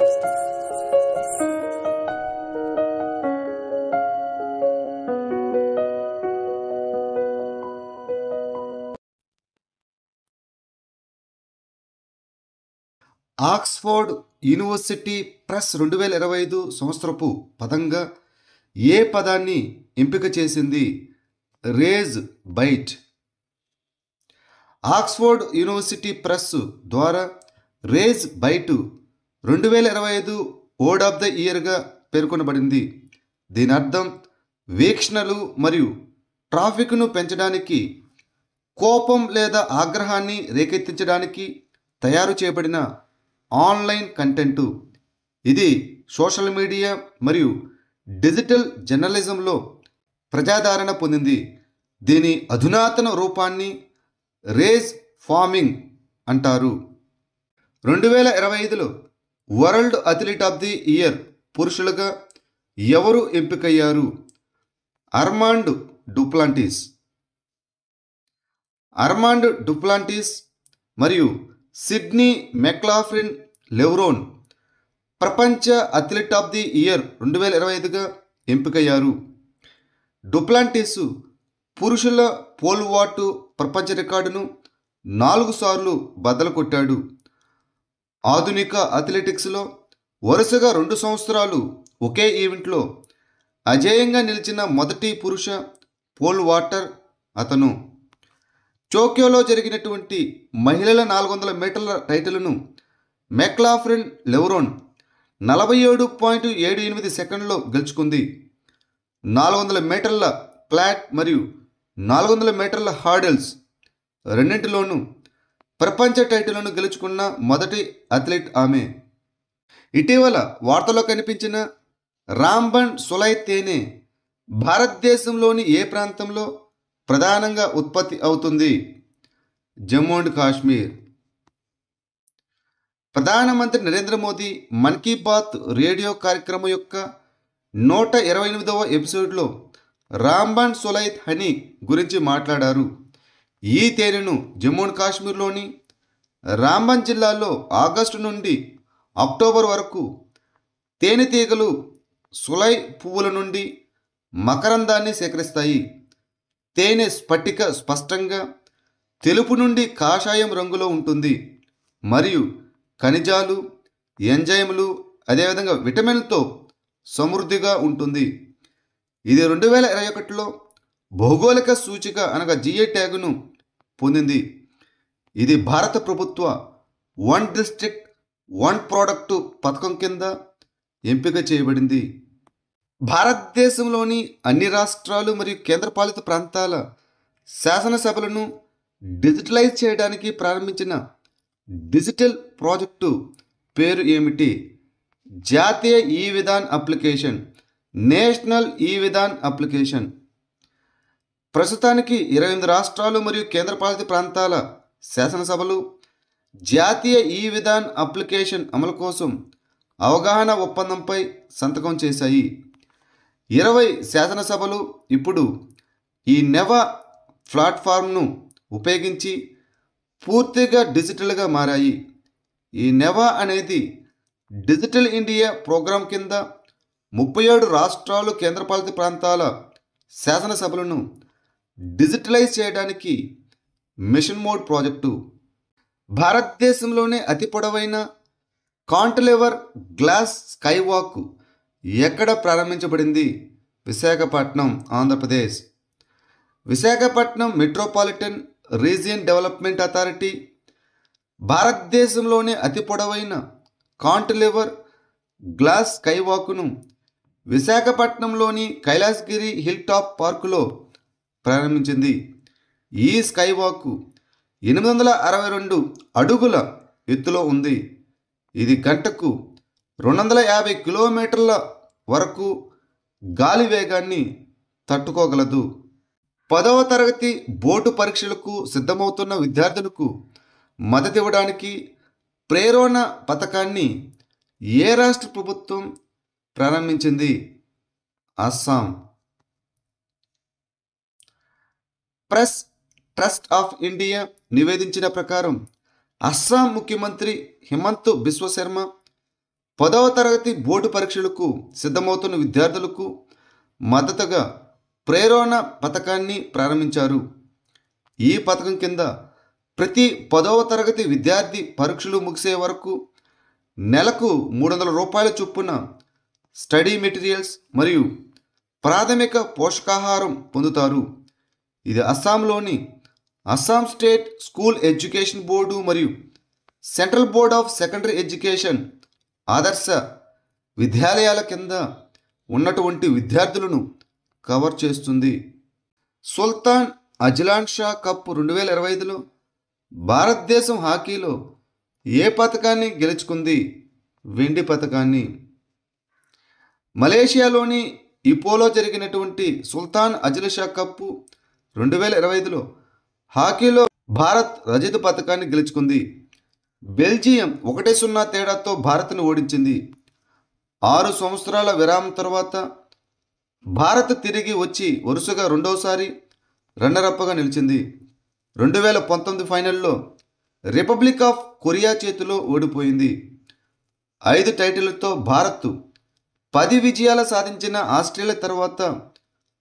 Oxford university press 2025 సంవత్సరపు పదంగా ఏ పదాన్ని ఎంపిక చేసింది? Rage bait. Oxford university press ద్వారా rage bait 2025 word of the ఇయర్గా పేర్కొనబడింది. దీని అర్థం వీక్షణలు మరియు ట్రాఫిక్ను పెంచడానికి, కోపం లేదా ఆగ్రహాన్ని రేకెత్తించడానికి తయారు చేయబడిన ఆన్లైన్ కంటెంటు. ఇది సోషల్ మీడియా మరియు డిజిటల్ జర్నలిజంలో ప్రజాదరణ పొందింది. దీని అధునాతన రూపాన్ని రేజ్ ఫార్మింగ్ అంటారు. 2025లో world athlete of the year పురుషులుగా ఎవరు ఎంపికయ్యారు? అర్మాండ్ డుప్లాంటిస్ మరియు సిడ్నీ మెక్లాఫ్లిన్ లెవ్రోన్ ప్రపంచ అథ్లీట్ ఆఫ్ ది ఇయర్ 2025గా ఎంపికయ్యారు. డుప్లాంటిస్ పురుషుల పోల్ వాల్ట్ ప్రపంచ రికార్డును 4 సార్లు బద్దలు కొట్టాడు. ఆధునిక అథ్లెటిక్స్లో వరుసగా 2 సంవత్సరాలు ఒకే ఈవెంట్లో అజేయంగా నిలిచిన మొదటి పురుష పోల్ వాల్టర్ అతను. టోక్యోలో జరిగినటువంటి మహిళల 400 మీటర్ల టైటిల్ను మెక్లాఫ్లిన్ లెవ్రోన్ 47.78 సెకండ్లో గెలుచుకుంది. 400 మీటర్ల ఫ్లాట్ మరియు 400 మీటర్ల హర్డిల్స్ రెండింటిలోనూ ప్రపంచ టైటిల్ను గెలుచుకున్న మొదటి అథ్లెట్ ఆమె. ఇటీవల వార్తల్లో కనిపించిన రాంబన్ సోలై తేనె భారతదేశంలోని ఏ ప్రాంతంలో ప్రధానంగా ఉత్పత్తి అవుతుంది? జమ్మూ అండ్ కాశ్మీర్. ప్రధానమంత్రి నరేంద్ర మోదీ మన్ కీ బాత్ రేడియో కార్యక్రమం యొక్క 128వ ఎపిసోడ్లో రాంబన్ సోలై హనీ గురించి మాట్లాడారు. ఈ తేనెను జమ్మూ అండ్ కాశ్మీర్లోని రాంబన్ జిల్లాలో ఆగస్టు నుండి అక్టోబర్ వరకు తేనెటీగలు సోలై పువ్వుల నుండి మకరందాన్ని సేకరిస్తాయి. తేనె స్ఫటిక స్పష్టంగా తెలుపు నుండి కాషాయం రంగులో ఉంటుంది మరియు ఖనిజాలు, ఎంజైములు, అదేవిధంగా విటమిన్లతో సమృద్ధిగా ఉంటుంది. ఇది 2021లో భౌగోళిక సూచిక అనగా జిఐ ట్యాగును పొందింది. ఇది భారత ప్రభుత్వ వన్ డిస్ట్రిక్ట్ వన్ ప్రోడక్ట్ పథకం కింద ఎంపిక చేయబడింది. భారతదేశంలోని అన్ని రాష్ట్రాలు మరియు కేంద్రపాలిత ప్రాంతాల శాసనసభలను డిజిటలైజ్ చేయడానికి ప్రారంభించిన డిజిటల్ ప్రాజెక్టు పేరు ఏమిటి? జాతీయ ఈ విధాన్ అప్లికేషన్, నేషనల్ ఈ విధాన్ అప్లికేషన్. ప్రస్తుతానికి 28 రాష్ట్రాలు మరియు కేంద్రపాలిత ప్రాంతాల శాసనసభలు జాతీయ ఈ విధాన్ అప్లికేషన్ అమలు కోసం అవగాహన ఒప్పందంపై సంతకం చేశాయి. 20 శాసనసభలు ఇప్పుడు ఈ నెవా ప్లాట్ఫామ్ను ఉపయోగించి పూర్తిగా డిజిటల్గా మారాయి. ఈ నెవా అనేది డిజిటల్ ఇండియా ప్రోగ్రాం కింద 37 రాష్ట్రాలు కేంద్రపాలిత ప్రాంతాల శాసనసభలను డిజిటలైజ్ చేయడానికి మిషన్ మోడ్ ప్రాజెక్టు. భారతదేశంలోనే అతి పొడవైన కాంటిలివర్ గ్లాస్ స్కై వాక్ ఎక్కడ ప్రారంభించబడింది? Visakhapatnam, Andhra Pradesh. Visakhapatnam metropolitan region development authority భారతదేశంలోనే అతి పొడవైన కాంటిలివర్ గ్లాస్ స్కై వాక్ను విశాఖపట్నంలోని కైలాసగిరి హిల్ టాప్ పార్కులో ప్రారంభించింది. ఈ స్కై వాక్ 862 అడుగుల ఎత్తులో ఉంది. ఇది గంటకు 250 కిలోమీటర్ల వరకు గాలి వేగాన్ని తట్టుకోగలదు. 10వ తరగతి బోర్డు పరీక్షలకు సిద్ధమవుతున్న విద్యార్థులకు మద్దతివ్వడానికి ప్రేరణ పథకాన్ని ఏ రాష్ట్ర ప్రభుత్వం ప్రారంభించింది? Assam. Press trust of India నివేదించిన ప్రకారం అస్సాం ముఖ్యమంత్రి హిమంత్ బిశ్వ శర్మ 10వ తరగతి బోర్డు పరీక్షలకు సిద్ధమవుతున్న విద్యార్థులకు మద్దతుగా ప్రేరణ పథకాన్ని ప్రారంభించారు. ఈ పథకం కింద ప్రతి 10వ తరగతి విద్యార్థి పరీక్షలు ముగిసే వరకు నెలకు ₹300 చొప్పున స్టడీ మెటీరియల్స్ మరియు ప్రాథమిక పోషకాహారం పొందుతారు. ఇది అస్సాంలోని Assam state school education board మరియు central board of secondary education ఆదర్శ విద్యాలయాల కింద ఉన్నటువంటి విద్యార్థులను కవర్ చేస్తుంది. సుల్తాన్ అజ్లాన్ షా కప్ 2025లో భారతదేశం హాకీలో ఏ పథకాన్ని గెలుచుకుంది? వెండి పథకాన్ని. మలేషియాలోని ఇపోలో జరిగినటువంటి సుల్తాన్ అజ్లాన్ షా కప్ 2025లో హాకీలో భారత్ రజత పథకాన్ని గెలుచుకుంది. బెల్జియం 1-0 తేడాతో భారత్ను ఓడించింది. 6 సంవత్సరాల విరామం తర్వాత భారత్ తిరిగి వచ్చి వరుసగా రెండోసారి రన్నరప్గా నిలిచింది. 2019 ఫైనల్లో రిపబ్లిక్ ఆఫ్ కొరియా చేతిలో ఓడిపోయింది. 5 టైటిళ్లతో భారత్ 10 విజయాలు సాధించిన ఆస్ట్రేలియా తర్వాత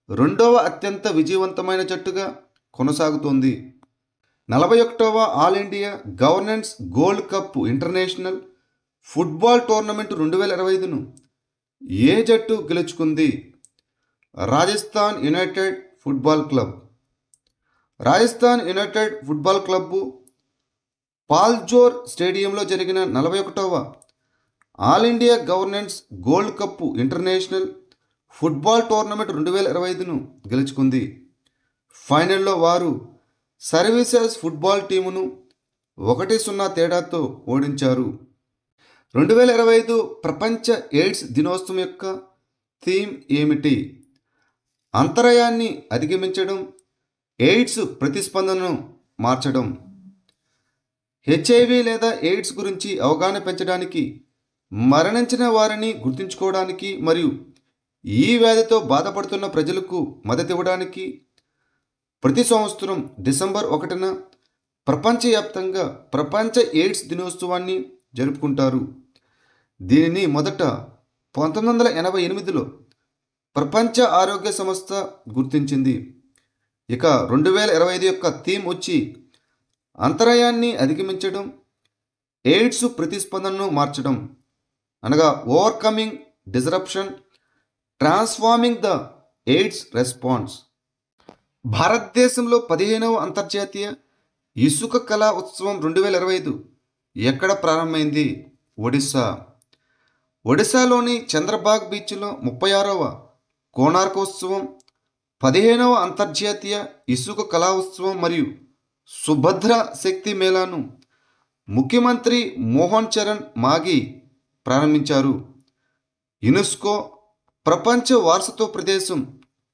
రెండవ అత్యంత విజయవంతమైన జట్టుగా కొనసాగుతోంది. 41వ all India governance gold cup international football tournament 2025ను ఏ జట్టు గెలుచుకుంది? Rajasthan united football club. Rajasthan united football club Paljor స్టేడియంలో జరిగిన 41వ all India governance gold cup international football tournament 2025ను గెలుచుకుంది. ఫైనల్లో వారు సర్వీసెస్ ఫుట్బాల్ టీమును 1-0 తేడాతో ఓడించారు. 2025 ప్రపంచ ఎయిడ్స్ దినోత్సవం యొక్క థీమ్ ఏమిటి? అంతరాయాన్ని అధిగమించడం, ఎయిడ్స్ ప్రతిస్పందనను మార్చడం. హెచ్ఐవి లేదా ఎయిడ్స్ గురించి అవగాహన పెంచడానికి, మరణించిన వారిని గుర్తుంచుకోవడానికి మరియు ఈ వ్యాధితో బాధపడుతున్న ప్రజలకు మద్దతు ఇవ్వడానికి ప్రతి సంవత్సరం డిసెంబర్ 1న ప్రపంచవ్యాప్తంగా ప్రపంచ ఎయిడ్స్ దినోత్సవాన్ని జరుపుకుంటారు. దీనిని మొదట 1988లో ప్రపంచ ఆరోగ్య సంస్థ గుర్తించింది. ఇక 2025 యొక్క థీమ్ వచ్చి అంతరాయాన్ని అధిగమించడం, ఎయిడ్స్ ప్రతిస్పందనను మార్చడం, అనగా overcoming disruption, transforming the AIDS response. భారతదేశంలో 15వ అంతర్జాతీయ ఇసుక కళా ఉత్సవం 2025 ఎక్కడ ప్రారంభమైంది? ఒడిశా. ఒడిశాలోని చంద్రబాగ్ బీచ్లో 36వ కోణార్కోత్సవం, 15వ అంతర్జాతీయ ఇసుక కళా ఉత్సవం మరియు సుభద్ర శక్తి మేళాను ముఖ్యమంత్రి మోహన్ చరణ్ మాఘీ ప్రారంభించారు. యునెస్కో ప్రపంచ వారసత్వ ప్రదేశం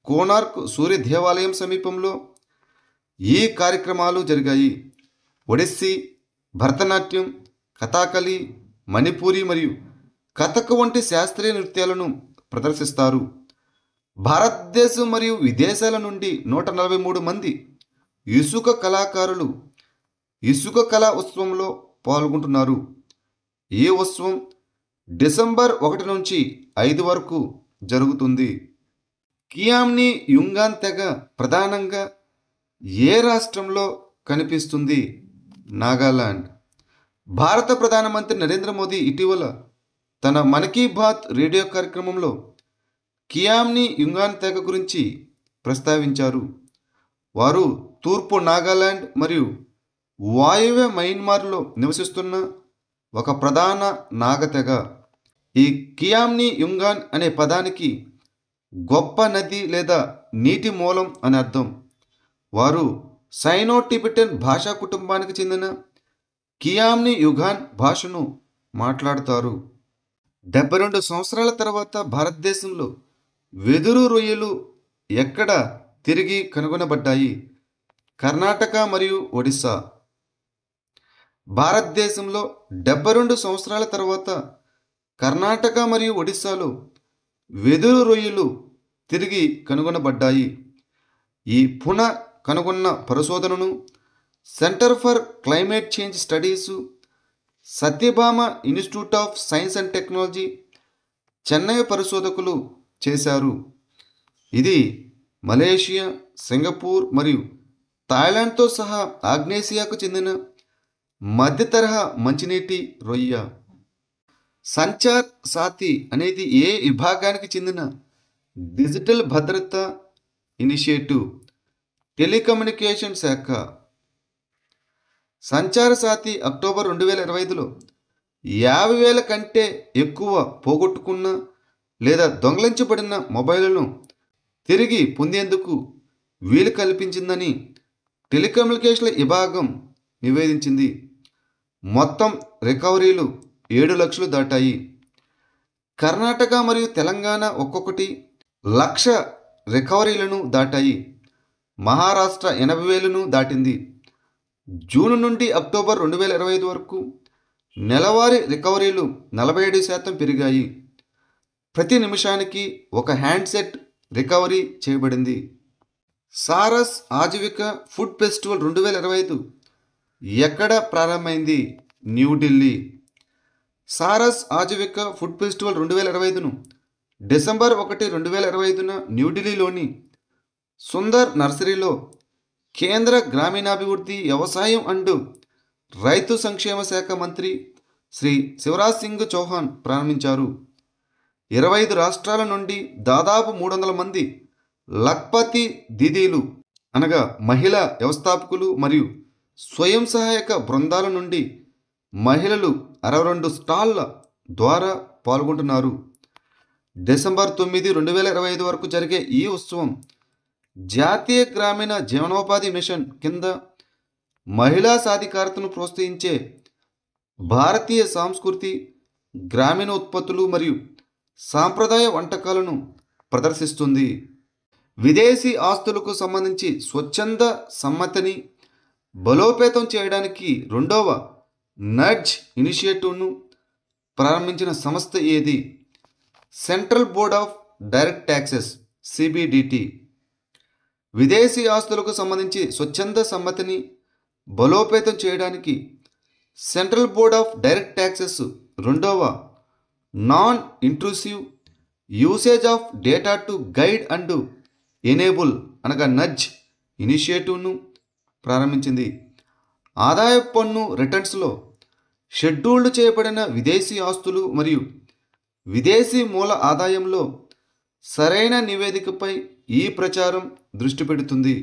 కోనార్క్ సూర్య దేవాలయం సమీపంలో ఈ కార్యక్రమాలు జరిగాయి. ఒడిస్సీ, భరతనాట్యం, కథాకళి, మణిపూరి మరియు కథక్ వంటి శాస్త్రీయ నృత్యాలను ప్రదర్శిస్తారు. భారతదేశం మరియు విదేశాల నుండి 143 మంది ఇసుక కళాకారులు ఇసుక కళా ఉత్సవంలో పాల్గొంటున్నారు. ఈ ఉత్సవం డిసెంబర్ 1 నుంచి 5 వరకు జరుగుతుంది. కియామ్ని యుంగాన్ తెగ ప్రధానంగా ఏ రాష్ట్రంలో కనిపిస్తుంది? నాగాలాండ్. భారత ప్రధానమంత్రి నరేంద్ర మోదీ ఇటీవల తన మన్ కీ బాత్ రేడియో కార్యక్రమంలో కియామ్ని యుంగాన్ తెగ గురించి ప్రస్తావించారు. వారు తూర్పు నాగాలాండ్ మరియు వాయువ్య మయన్మార్లో నివసిస్తున్న ఒక ప్రధాన నాగతెగ. ఈ కియామ్ని యుంగాన్ అనే పదానికి గొప్ప నది లేదా నీటి మూలం అని అర్థం. వారు సైనో టిబెటన్ భాషా కుటుంబానికి చెందిన కియామ్ని యుగాన్ భాషను మాట్లాడతారు. 72 సంవత్సరాల తర్వాత భారతదేశంలో వెదురు రొయ్యలు ఎక్కడ తిరిగి కనుగొనబడ్డాయి? కర్ణాటక మరియు ఒడిశా. భారతదేశంలో 72 సంవత్సరాల తర్వాత కర్ణాటక మరియు ఒడిశాలో వెదురు రొయ్యలు తిరిగి కనుగొనబడ్డాయి. ఈ పునః కనుగొన్న పరిశోధనను centre for climate change studies Satyabhama institute of science and technology, Chennai పరిశోధకులు చేశారు. ఇది మలేషియా, సింగపూర్ మరియు థాయిలాండ్తో సహా ఆగ్నేసియాకు చెందిన మధ్య తరహా మంచినీటి రొయ్య. సంచార్ సాథి అనేది ఏ విభాగానికి చెందిన డిజిటల్ భద్రత ఇనిషియేటివ్? టెలికమ్యూనికేషన్ శాఖ. సంచార సాథి అక్టోబర్ 2025లో 50,000 కంటే ఎక్కువ పోగొట్టుకున్న లేదా దొంగిలించబడిన మొబైల్లను తిరిగి పొందేందుకు వీలు కల్పించిందని టెలికమ్యూనికేషన్ల విభాగం నివేదించింది. మొత్తం రికవరీలు 7 లక్షలు దాటాయి. కర్ణాటక మరియు తెలంగాణ ఒక్కొక్కటి 1,00,000 రికవరీలను దాటాయి. మహారాష్ట్ర 80,000ను దాటింది. జూన్ నుండి అక్టోబర్ 2025 వరకు నెలవారీ రికవరీలు 47% పెరిగాయి. ప్రతి నిమిషానికి ఒక హ్యాండ్సెట్ రికవరీ చేయబడింది. సారస్ ఆజీవిక ఫుడ్ ఫెస్టివల్ 2025 ఎక్కడ ప్రారంభమైంది? New Delhi. Saris Aajeevika food festival 2025ను December 1, 2025న న్యూఢిల్లీలోని సుందర్ నర్సరీలో కేంద్ర గ్రామీణాభివృద్ధి, వ్యవసాయం అండ్ రైతు సంక్షేమ శాఖ మంత్రి శ్రీ శివరాజ్ సింగ్ చౌహాన్ ప్రారంభించారు. 25 రాష్ట్రాల నుండి దాదాపు 300 మంది లఖ్పతి దీదీలు అనగా మహిళా వ్యవస్థాపకులు మరియు స్వయం సహాయక బృందాల నుండి మహిళలు 62 స్టాళ్ల ద్వారా పాల్గొంటున్నారు. డిసెంబర్ 9, 2025 వరకు జరిగే ఈ ఉత్సవం జాతీయ గ్రామీణ జీవనోపాధి మిషన్ కింద మహిళా సాధికారతను ప్రోత్సహించే భారతీయ సంస్కృతి, గ్రామీణ ఉత్పత్తులు మరియు సాంప్రదాయ వంటకాలను ప్రదర్శిస్తుంది. విదేశీ ఆస్తులకు సంబంధించి స్వచ్ఛంద సమ్మతిని బలోపేతం చేయడానికి రెండవ నడ్జ్ ఇనిషియేటివ్ను ప్రారంభించిన సంస్థ ఏది? Central board of direct taxes, CBDT. విదేశీ ఆస్తులకు సంబంధించి స్వచ్ఛంద సమ్మతిని బలోపేతం చేయడానికి central board of direct taxes రెండవ non intrusive usage of data to guide and enable అనగా నడ్జ్ ఇనిషియేటివ్ను ప్రారంభించింది. ఆదాయపు పన్ను రిటర్న్స్లో షెడ్యూల్డ్ చేయబడిన విదేశీ ఆస్తులు మరియు విదేశీ మూల ఆదాయంలో సరైన నివేదికపై ఈ ప్రచారం దృష్టి పెడుతుంది.